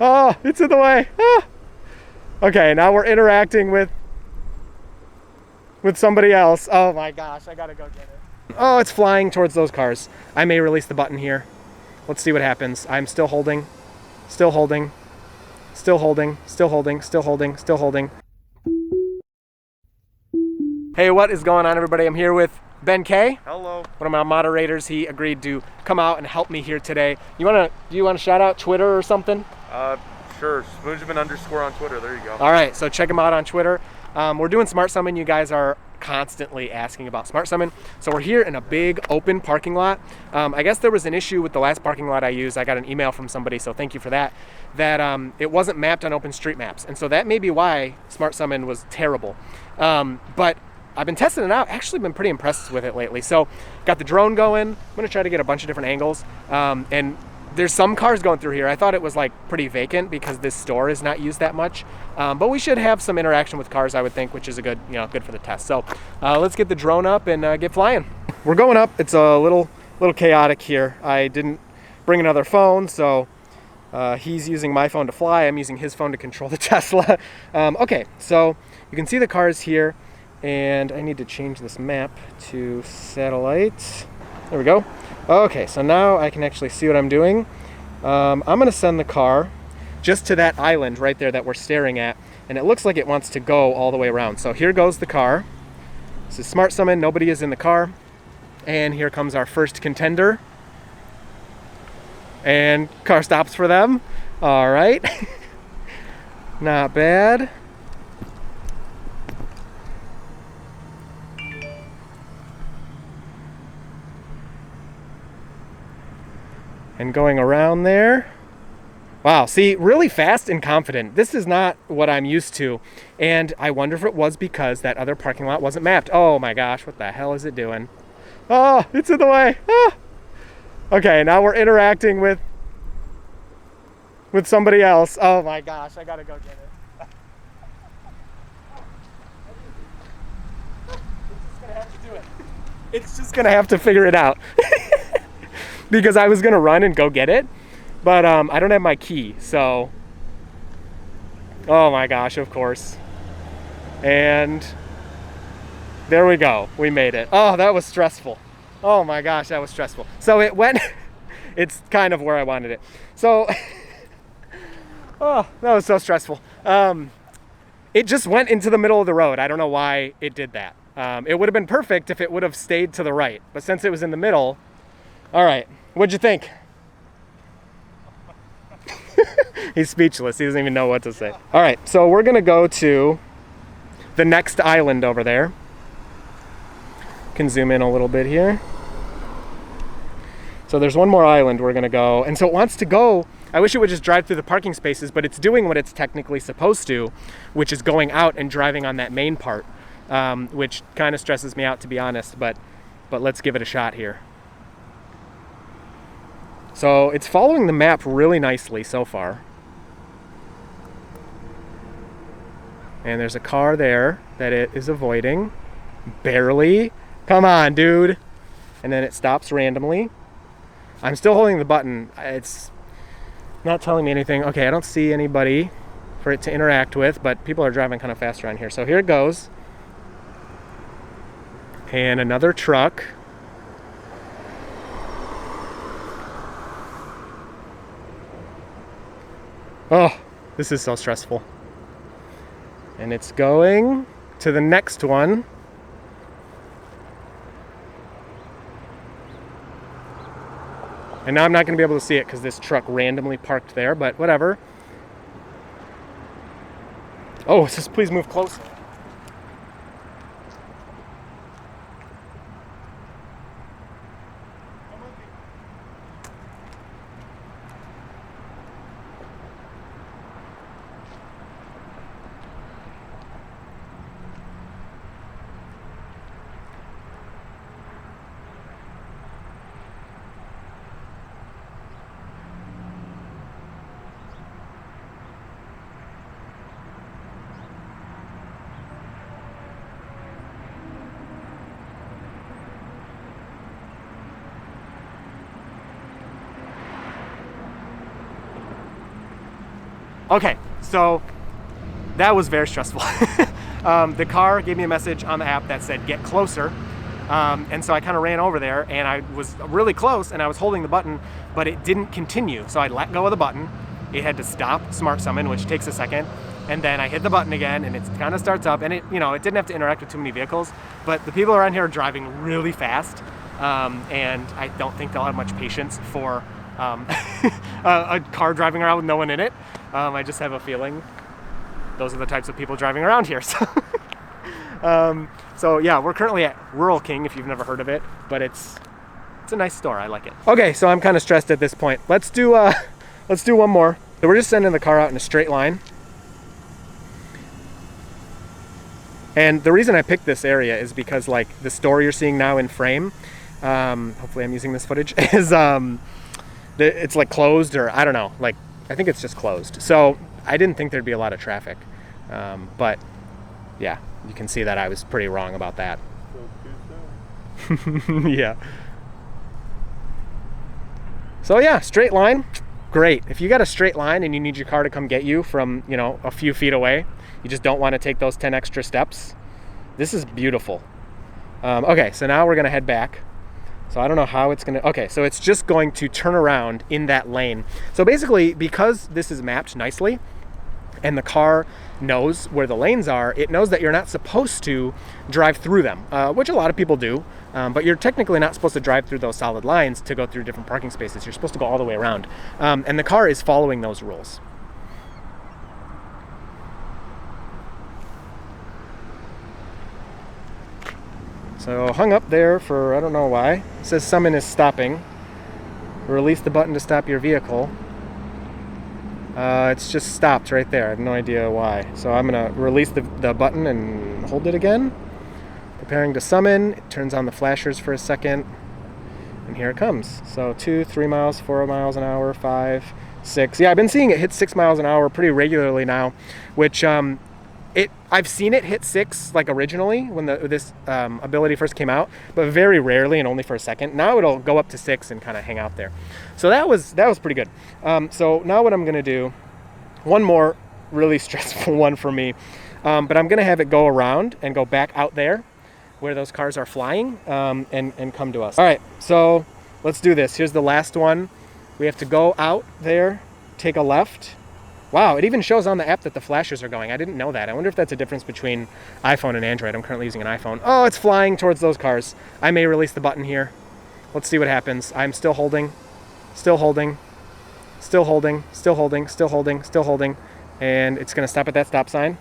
Oh, it's in the way. Ah. Okay, now we're interacting with somebody else. Oh my gosh, I gotta go get it. Oh, it's flying towards those cars. I may release the button here. Let's see what happens. I'm still holding, still holding, still holding, still holding, still holding, still holding. Hey, what is going on, everybody? I'm here with Ben K. Hello. One of my moderators. He agreed to come out and help me here today. Do you wanna shout out Twitter or something? Sure. Spoonjamin_ on Twitter. There you go. All right, so check him out on Twitter. We're doing Smart Summon. You guys are constantly asking about Smart Summon. So we're here in a big open parking lot. I guess there was an issue with the last parking lot I used. I got an email from somebody, so thank you for that, that it wasn't mapped on OpenStreetMaps. And so that may be why Smart Summon was terrible. But I've been testing it out. Actually been pretty impressed with it lately. So got the drone going. I'm gonna try to get a bunch of different angles. And there's some cars going through here. I thought it was like pretty vacant because this store is not used that much. But we should have some interaction with cars, I would think, which is a good, good for the test. So let's get the drone up and get flying. We're going up. It's a little chaotic here. I didn't bring another phone, so he's using my phone to fly. I'm using his phone to control the Tesla. Okay, so you can see the cars here, and I need to change this map to satellite. There we go. Okay, so now I can actually see what I'm doing. I'm gonna send the car just to that island right there that we're staring at, and it looks like it wants to go all the way around. So here goes the car. This is Smart Summon, nobody is in the car. And here comes our first contender. And car stops for them. All right. Not bad. And going around there. Wow, see, really fast and confident. This is not what I'm used to. And I wonder if it was because that other parking lot wasn't mapped. Oh my gosh, what the hell is it doing? Oh, it's in the way. Ah. Okay, now we're interacting with somebody else. Oh my gosh, I gotta go get it. It's just gonna have to do it. It's just gonna have to figure it out. Because I was gonna run and go get it, but I don't have my key, so. Oh my gosh, of course. And there we go, we made it. Oh, that was stressful. Oh my gosh, that was stressful. So it went, it's kind of where I wanted it. So, oh, that was so stressful. It just went into the middle of the road. I don't know why it did that. It would have been perfect if it would have stayed to the right, but since it was in the middle. All right, what'd you think? He's speechless, he doesn't even know what to say. All right, so we're gonna go to the next island over there. Can zoom in a little bit here. So there's one more island we're gonna go, and so it wants to go. I wish it would just drive through the parking spaces, but it's doing what it's technically supposed to, which is going out and driving on that main part, which kind of stresses me out, to be honest, but let's give it a shot here. So it's following the map really nicely so far. And there's a car there that it is avoiding. Barely. Come on, dude. And then it stops randomly. I'm still holding the button. It's not telling me anything. Okay, I don't see anybody for it to interact with, but people are driving kind of fast around here. So here it goes. And another truck. Oh, this is so stressful. And it's going to the next one. And now I'm not going to be able to see it because this truck randomly parked there, but whatever. Oh, it says please move closer. Okay, so that was very stressful. The car gave me a message on the app that said get closer. And so I kind of ran over there, and I was really close, and I was holding the button, but it didn't continue. So I let go of the button. It had to stop Smart Summon, which takes a second. And then I hit the button again, and it kind of starts up. And it didn't have to interact with too many vehicles, but the people around here are driving really fast. And I don't think they'll have much patience for a car driving around with no one in it. I just have a feeling those are the types of people driving around here. So yeah, we're currently at Rural King, if you've never heard of it, but it's a nice store. I like it. Okay, so I'm kind of stressed at this point. Let's do one more. So we're just sending the car out in a straight line. And the reason I picked this area is because like the store you're seeing now in frame, hopefully I'm using this footage, is it's like closed, or I don't know, like I think it's just closed. So I didn't think there'd be a lot of traffic, but yeah, you can see that I was pretty wrong about that. Yeah. So yeah, straight line, great. If you got a straight line and you need your car to come get you from, a few feet away, you just don't want to take those 10 extra steps, this is beautiful. Okay, so now we're gonna head back. So I don't know how it's gonna, okay, so it's just going to turn around in that lane. So basically, because this is mapped nicely, and the car knows where the lanes are, it knows that you're not supposed to drive through them, which a lot of people do, but you're technically not supposed to drive through those solid lines to go through different parking spaces. You're supposed to go all the way around, and the car is following those rules. So hung up there for, I don't know why. It says summon is stopping. Release the button to stop your vehicle. It's just stopped right there. I have no idea why. So I'm gonna release the button and hold it again. Preparing to summon. It turns on the flashers for a second. And here it comes. So 2, 3 miles, 4 miles an hour, 5, 6. Yeah, I've been seeing it hit 6 miles an hour pretty regularly now, which I've seen it hit 6 like originally when this ability first came out, but very rarely and only for a second. Now it'll go up to 6 and kind of hang out there. So that was pretty good. So now what I'm gonna do, one more really stressful one for me, but I'm gonna have it go around and go back out there where those cars are flying, and come to us. All right, so let's do this. Here's the last one. We have to go out there, take a left. Wow, it even shows on the app that the flashers are going. I didn't know that. I wonder if that's a difference between iPhone and Android. I'm currently using an iPhone. Oh, it's flying towards those cars. I may release the button here. Let's see what happens. I'm still holding, still holding, still holding, still holding, still holding, still holding, and it's gonna stop at that stop sign.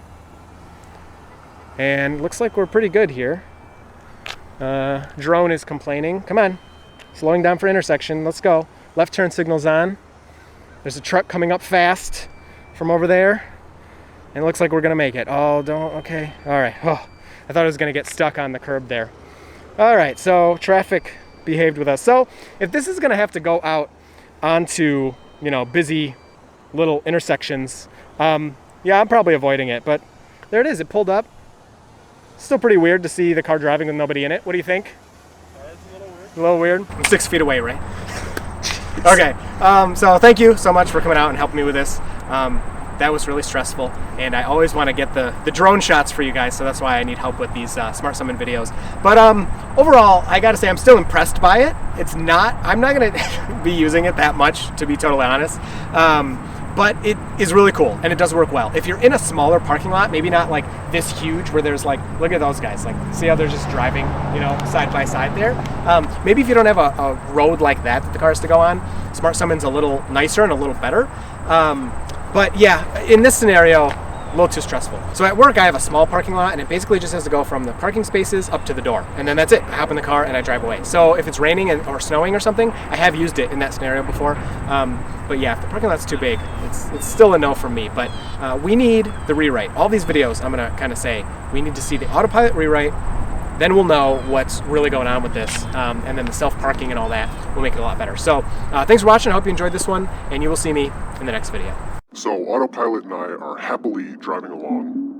And looks like we're pretty good here. Drone is complaining. Come on, slowing down for intersection. Let's go. Left turn signal's on. There's a truck coming up fast from over there, and it looks like we're gonna make it. Oh, okay, all right. Oh, I thought I was gonna get stuck on the curb there. All right, so traffic behaved with us. So if this is gonna have to go out onto, busy little intersections, yeah, I'm probably avoiding it, but there it is, it pulled up. Still pretty weird to see the car driving with nobody in it. What do you think? It's a little weird. I'm 6 feet away, right? Okay, so thank you so much for coming out and helping me with this. That was really stressful, and I always want to get the drone shots for you guys, so that's why I need help with these Smart Summon videos. But overall, I gotta say I'm still impressed by it. I'm not gonna be using it that much, to be totally honest, but it is really cool, and it does work well. If you're in a smaller parking lot, maybe not like this huge where there's like, look at those guys, like see how they're just driving, side by side there. Maybe if you don't have a road like that the car has to go on, Smart Summon's a little nicer and a little better. But yeah, in this scenario, a little too stressful. So at work, I have a small parking lot, and it basically just has to go from the parking spaces up to the door, and then that's it. I hop in the car and I drive away. So if it's raining or snowing or something, I have used it in that scenario before. But yeah, if the parking lot's too big, it's still a no from me. But we need the rewrite. All these videos, I'm gonna kind of say, we need to see the autopilot rewrite. Then we'll know what's really going on with this, and then the self-parking and all that will make it a lot better. So thanks for watching. I hope you enjoyed this one, and you will see me in the next video. So Autopilot and I are happily driving along